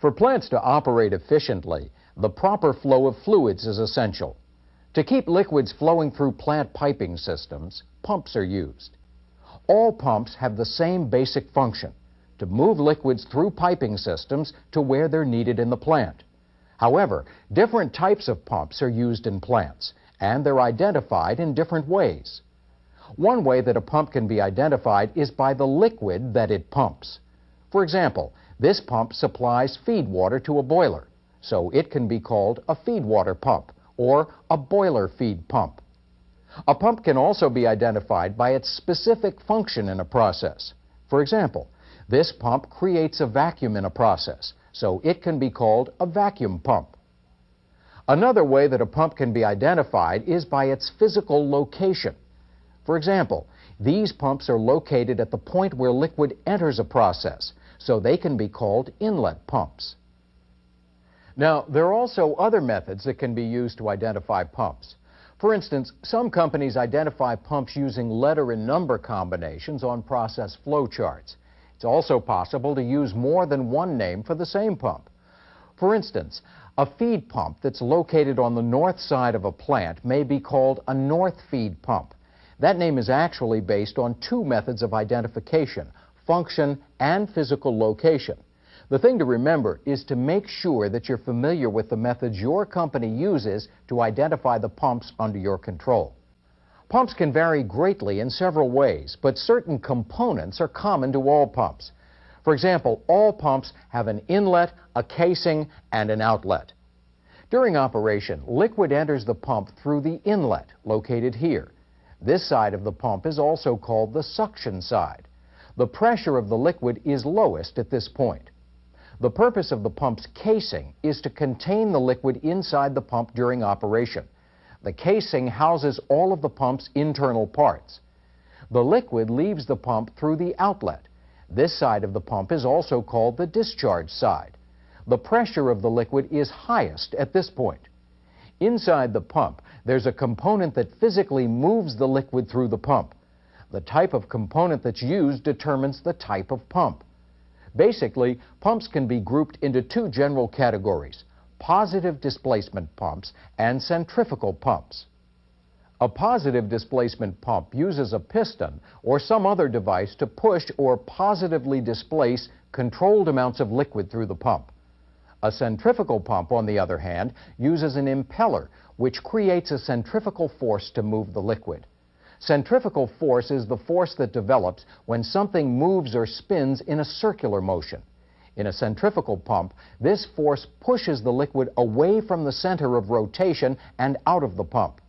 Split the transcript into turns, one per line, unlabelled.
For plants to operate efficiently, the proper flow of fluids is essential. To keep liquids flowing through plant piping systems, pumps are used. All pumps have the same basic function, to move liquids through piping systems to where they're needed in the plant. However, different types of pumps are used in plants, and they're identified in different ways. One way that a pump can be identified is by the liquid that it pumps. For example, this pump supplies feed water to a boiler, so it can be called a feed water pump or a boiler feed pump. A pump can also be identified by its specific function in a process. For example, this pump creates a vacuum in a process, so it can be called a vacuum pump. Another way that a pump can be identified is by its physical location. For example, these pumps are located at the point where liquid enters a process, so they can be called inlet pumps. Now, there are also other methods that can be used to identify pumps. For instance, some companies identify pumps using letter and number combinations on process flow charts. It's also possible to use more than one name for the same pump. For instance, a feed pump that's located on the north side of a plant may be called a north feed pump. That name is actually based on two methods of identification: function and physical location. The thing to remember is to make sure that you're familiar with the methods your company uses to identify the pumps under your control. Pumps can vary greatly in several ways, but certain components are common to all pumps. For example, all pumps have an inlet, a casing, and an outlet. During operation, liquid enters the pump through the inlet, located here. This side of the pump is also called the suction side. The pressure of the liquid is lowest at this point. The purpose of the pump's casing is to contain the liquid inside the pump during operation. The casing houses all of the pump's internal parts. The liquid leaves the pump through the outlet. This side of the pump is also called the discharge side. The pressure of the liquid is highest at this point. Inside the pump, there's a component that physically moves the liquid through the pump. The type of component that's used determines the type of pump. Basically, pumps can be grouped into two general categories: positive displacement pumps and centrifugal pumps. A positive displacement pump uses a piston or some other device to push or positively displace controlled amounts of liquid through the pump. A centrifugal pump, on the other hand, uses an impeller which creates a centrifugal force to move the liquid. Centrifugal force is the force that develops when something moves or spins in a circular motion. In a centrifugal pump, this force pushes the liquid away from the center of rotation and out of the pump.